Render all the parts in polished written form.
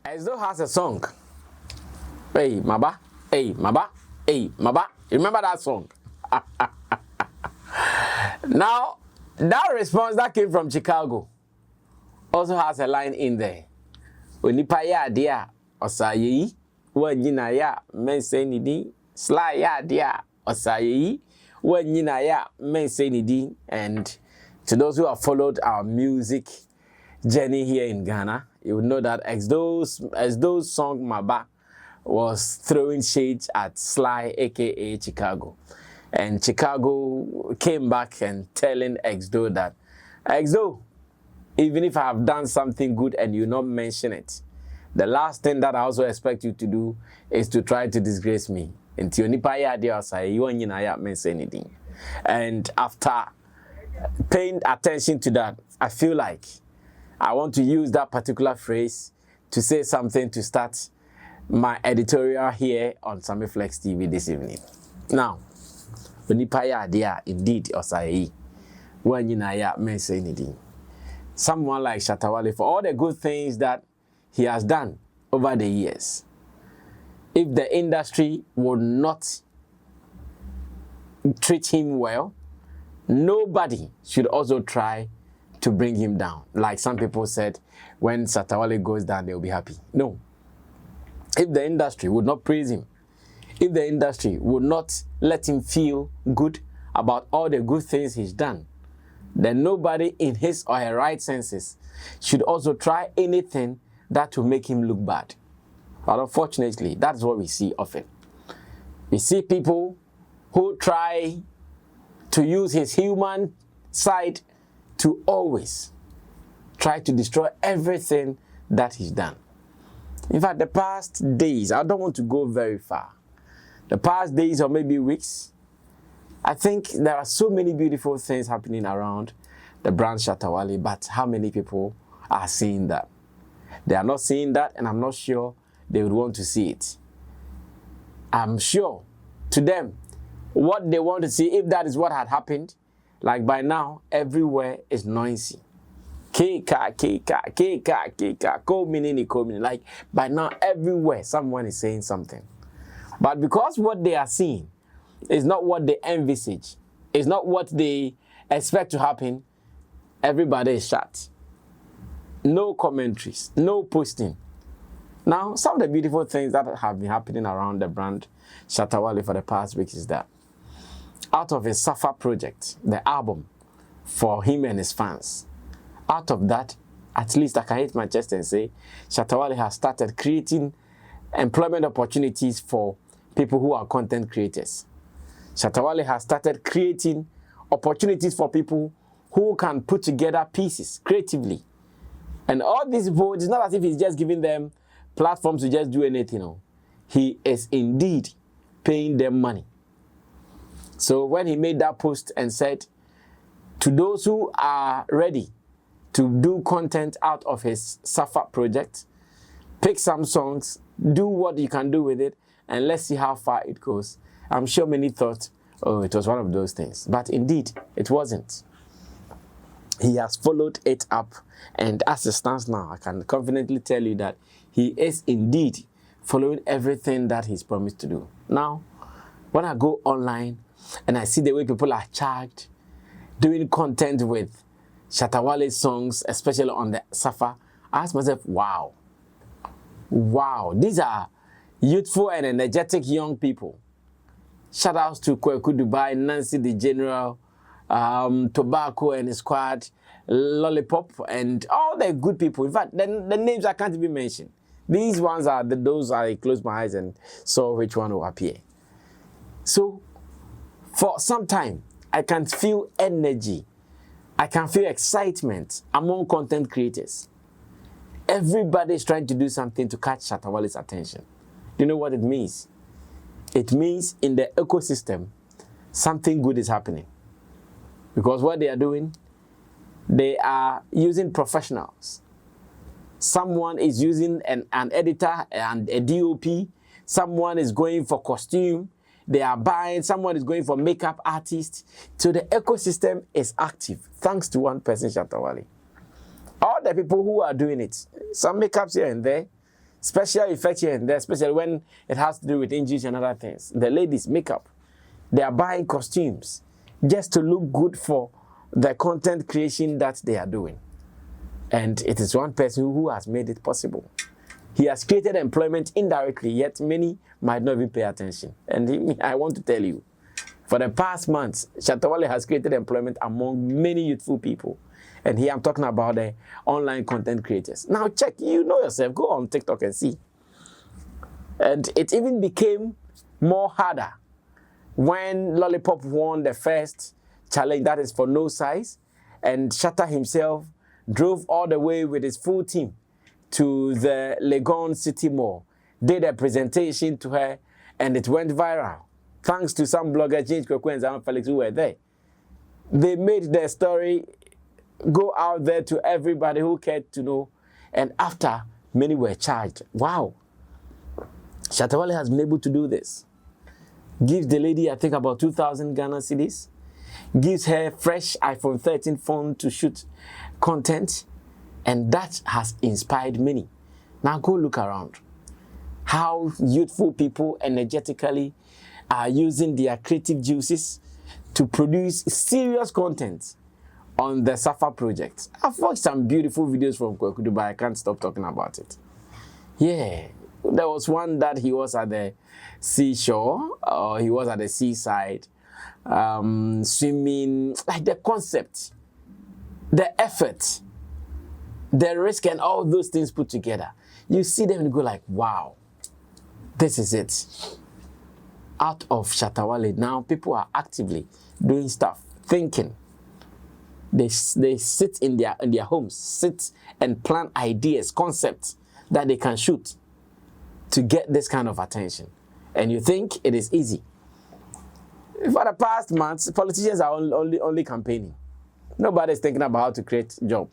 Exdo has a song. Hey, Maba. Hey, Maba. Hey, Maba. Remember that song? Now, that response that came from Chicago also has a line in there. Onipa ya dia osayeyi wanyina ya mense nidi sly ya dia osayeyi wanyina ya mense nidi. And to those who have followed our music journey here in Ghana, you would know that Exdo's song Maba was throwing shades at Sly, aka Chicago. And Chicago came back and telling Exdo that, Exdo, even if I have done something good and you not mention it, the last thing that I also expect you to do is to try to disgrace me. And after paying attention to that, I feel like I want to use that particular phrase to say something to start my editorial here on Sammy Flex TV this evening. Now, indeed, Osai, when you may say anything. Someone like Shatta Wale, for all the good things that he has done over the years, if the industry would not treat him well, nobody should also try to bring him down. Like some people said, when Shatta Wale goes down, they'll be happy. No. If the industry would not praise him, if the industry would not let him feel good about all the good things he's done, then nobody in his or her right senses should also try anything that will make him look bad. But unfortunately, that's what we see often. We see people who try to use his human side to always try to destroy everything that he's done. In fact, the past days, I don't want to go very far. The past days or maybe weeks, I think there are so many beautiful things happening around the brand Shatta Wale, but how many people are seeing that? They are not seeing that, and I'm not sure they would want to see it. I'm sure to them, what they want to see, if that is what had happened, like by now, everywhere is noisy. Like by now, everywhere, someone is saying something. But because what they are seeing is not what they envisage, is not what they expect to happen, everybody is shut. No commentaries, no posting. Now, some of the beautiful things that have been happening around the brand Shatta Wale for the past week is that out of his Safa project, the album for him and his fans, out of that, at least I can hit my chest and say, Shatta Wale has started creating employment opportunities for people who are content creators. Shatta Wale has started creating opportunities for people who can put together pieces creatively. And all these people, it's not as if he's just giving them platforms to just do anything. No. He is indeed paying them money. So when he made that post and said, to those who are ready to do content out of his Safa project, pick some songs, do what you can do with it, and let's see how far it goes. I'm sure many thought, oh, it was one of those things. But indeed, it wasn't. He has followed it up, and as it stands now, I can confidently tell you that he is indeed following everything that he's promised to do. Now, when I go online and I see the way people are charged, doing content with Shatta Wale songs, especially on the Safa, I ask myself, wow. Wow, these are youthful and energetic young people. Shout outs to Kweku Dubai, Nancy the General, Tobacco and his squad, Lollipop, and all the good people. In fact, the names I can't even mention. These ones are those I closed my eyes and saw which one will appear. So, for some time, I can feel energy. I can feel excitement among content creators. Everybody is trying to do something to catch Shatta Wale's attention. Do you know what it means? It means in the ecosystem, something good is happening. Because what they are doing, they are using professionals. Someone is using an editor and a DOP. Someone is going for costume. They are buying. Someone is going for makeup artist. So the ecosystem is active thanks to one person, Shatta Wale. All the people who are doing it, some makeups here and there, special effects here and there, especially when it has to do with injuries and other things. The ladies, makeup, they are buying costumes just to look good for the content creation that they are doing. And it is one person who has made it possible. He has created employment indirectly, yet many might not even pay attention. And I want to tell you, for the past months, Shatta Wale has created employment among many youthful people. And here I'm talking about the online content creators. Now check, you know yourself, go on TikTok and see. And it even became more harder when Lollipop won the first challenge, that is for no size. And Shatta himself drove all the way with his full team to the Legon City Mall, did a presentation to her, and it went viral. Thanks to some blogger, James Kwekwe and Zaman Felix, who were there. They made their story go out there to everybody who cared to know, and after, many were charged. Wow. Shatta Wale has been able to do this. Gives the lady, I think, about 2,000 Ghana cedis. Gives her fresh iPhone 13 phone to shoot content. And that has inspired many. Now go look around. How youthful people energetically are using their creative juices to produce serious content on the Safa project. I've watched some beautiful videos from Kweku, but I can't stop talking about it. Yeah, there was one that he was at the seashore, or he was at the seaside, swimming, like the concept, the effort, the risk, and all those things put together. You see them and go like, wow, this is it. Out of Shatta Wale, now people are actively doing stuff, thinking. They sit in their homes, sit and plan ideas, concepts that they can shoot to get this kind of attention. And you think it is easy. For the past months, politicians are only campaigning. Nobody's thinking about how to create a job.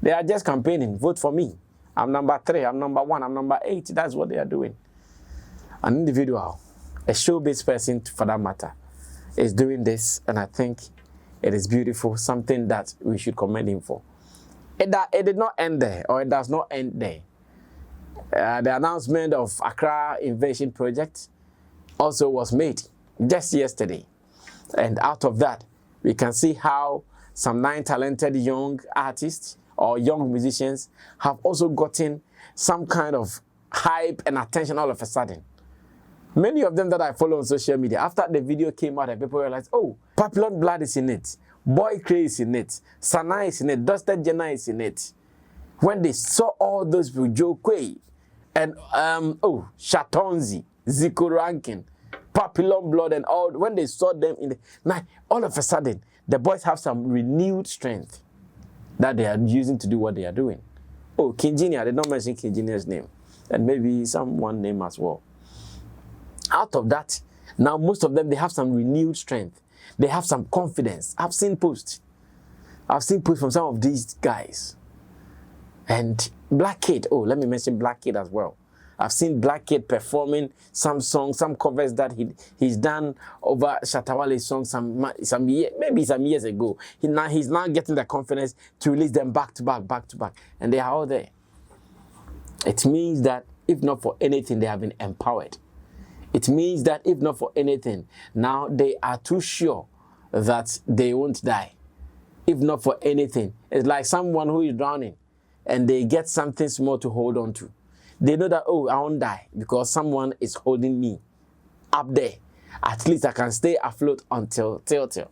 They are just campaigning. Vote for me. I'm number 3, I'm number 1, I'm number 8. That's what they are doing. An individual, a showbiz person for that matter, is doing this, and I think it is beautiful, something that we should commend him for. It did not end there, or it does not end there. The announcement of Accra Invasion Project also was made just yesterday. And out of that, we can see how some 9 talented young artists or young musicians have also gotten some kind of hype and attention all of a sudden. Many of them that I follow on social media, after the video came out and people realized, oh, Papillon Blood is in it, Boy Cray is in it, Sana is in it, Dusted Jenna is in it. When they saw all those people, Joe Quay, and Shatonzi, Zico Rankin, Papillon Blood, and all, when they saw them in the night, all of a sudden, the boys have some renewed strength that they are using to do what they are doing. Oh, King Junior, I did not mention King Junior's name, and maybe someone name as well. Out of that, now most of them, they have some renewed strength. They have some confidence. I've seen posts from some of these guys. And Black Kid, oh, let me mention Black Kid as well. I've seen Black Kid performing some songs, some covers that he's done over Shatta Wale's songs maybe some years ago. He's now getting the confidence to release them back to back, and they are all there. It means that if not for anything, they have been empowered. It means that if not for anything, now they are too sure that they won't die. If not for anything, it's like someone who is drowning and they get something small to hold on to. They know that, oh, I won't die because someone is holding me up there. At least I can stay afloat until till.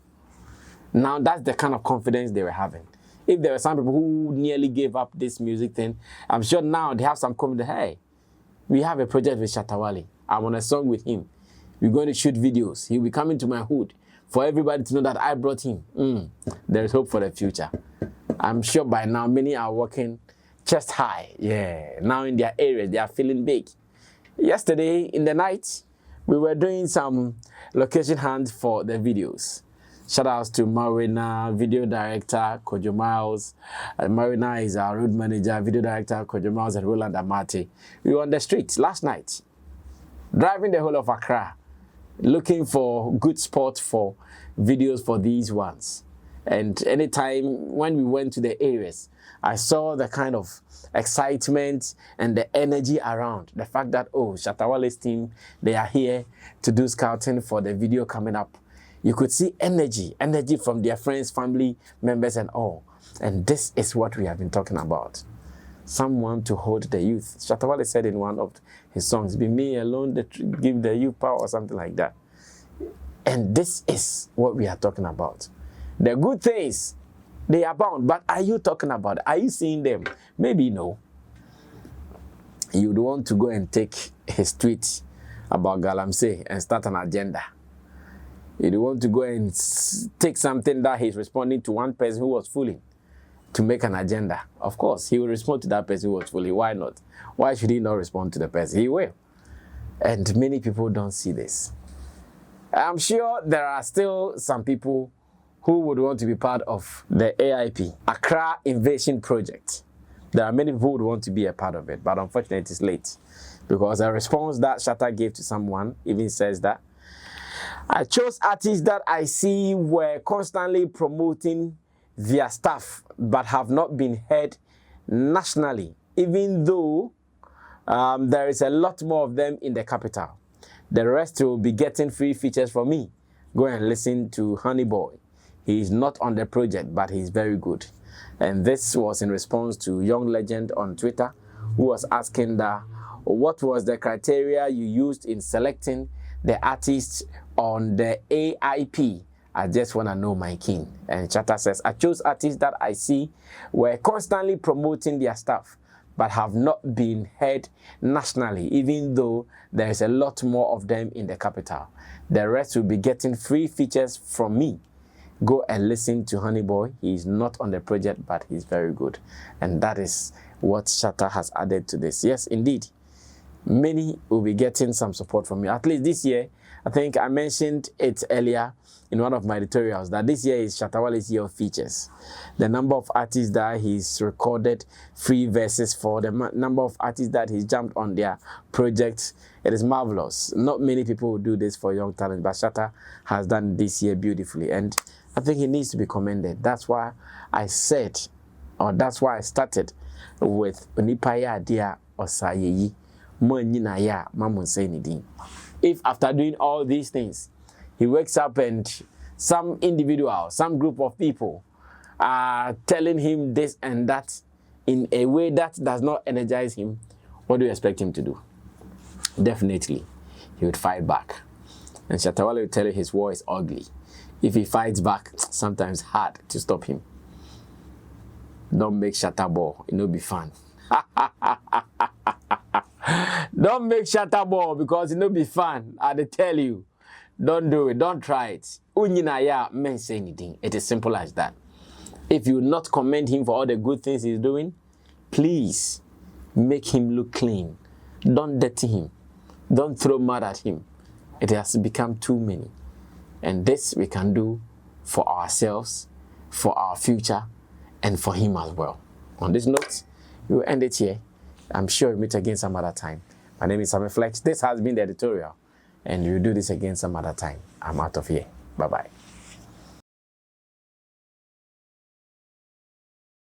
Now that's the kind of confidence they were having. If there were some people who nearly gave up this music thing, I'm sure now they have some confidence. Hey, we have a project with Shatta Wale. I'm on a song with him. We're going to shoot videos. He'll be coming to my hood for everybody to know that I brought him. There is hope for the future. I'm sure by now many are working chest high. Yeah, now in their areas, they are feeling big. Yesterday in the night, we were doing some location hunt for the videos. Shout outs to Marina, video director, Kojo Miles. Marina is our road manager, video director, Kojo Miles, and Roland Amate. We were on the streets last night, driving the whole of Accra, looking for good spots for videos for these ones. And anytime when we went to the areas, I saw the kind of excitement and the energy around. The fact that, oh, Shatta Wale's team, they are here to do scouting for the video coming up. You could see energy from their friends, family members and all. And this is what we have been talking about. Someone to hold the youth. Shatta Wale said in one of his songs, be me alone that give the youth power or something like that. And this is what we are talking about. The good things, they abound, but are you talking about it? Are you seeing them? Maybe no. You'd want to go and take his tweet about Galamsey and start an agenda. You'd want to go and take something that he's responding to one person who was fooling to make an agenda. Of course, he will respond to that person who was fooling. Why not? Why should he not respond to the person? He will. And many people don't see this. I'm sure there are still some people who would want to be part of the AIP, Accra Invasion Project. There are many people who would want to be a part of it, but unfortunately it's late. Because a response that Shatta gave to someone even says that, I chose artists that I see were constantly promoting their stuff, but have not been heard nationally, even though there is a lot more of them in the capital. The rest will be getting free features from me. Go and listen to Honey Boy. He is not on the project, but he's very good. And this was in response to Young Legend on Twitter, who was asking that, what was the criteria you used in selecting the artists on the AIP? I just want to know my king. And Shatta says, I chose artists that I see were constantly promoting their stuff, but have not been heard nationally, even though there is a lot more of them in the capital. The rest will be getting free features from me. Go and listen to Honey Boy. He is not on the project, but he's very good. And that is what Shatta has added to this. Yes, indeed. Many will be getting some support from you. At least this year, I think I mentioned it earlier in one of my editorials that this year is Shatta Wale's year of features. The number of artists that he's recorded free verses for, the number of artists that he's jumped on their projects, it is marvelous. Not many people will do this for young talent, but Shatta has done this year beautifully. And I think he needs to be commended. That's why I said, or that's why I started with Onipaya Dia Osayeyi. If after doing all these things, he wakes up and some individual, some group of people are telling him this and that in a way that does not energize him, what do you expect him to do? Definitely, he would fight back. And Shatta Wale will tell you his war is ugly. If he fights back, sometimes hard to stop him. Don't make Shatta ball, it will be fun. Don't make Shatta ball because it will be fun. I tell you. Don't do it. Don't try it. Unyinaya men say anything. It is simple as that. If you not commend him for all the good things he's doing, please make him look clean. Don't dirty him. Don't throw mud at him. It has become too many. And this we can do for ourselves, for our future, and for him as well. On this note, we will end it here. I'm sure we'll meet again some other time. My name is Sammy Flex. This has been the editorial. And we'll do this again some other time. I'm out of here. Bye-bye.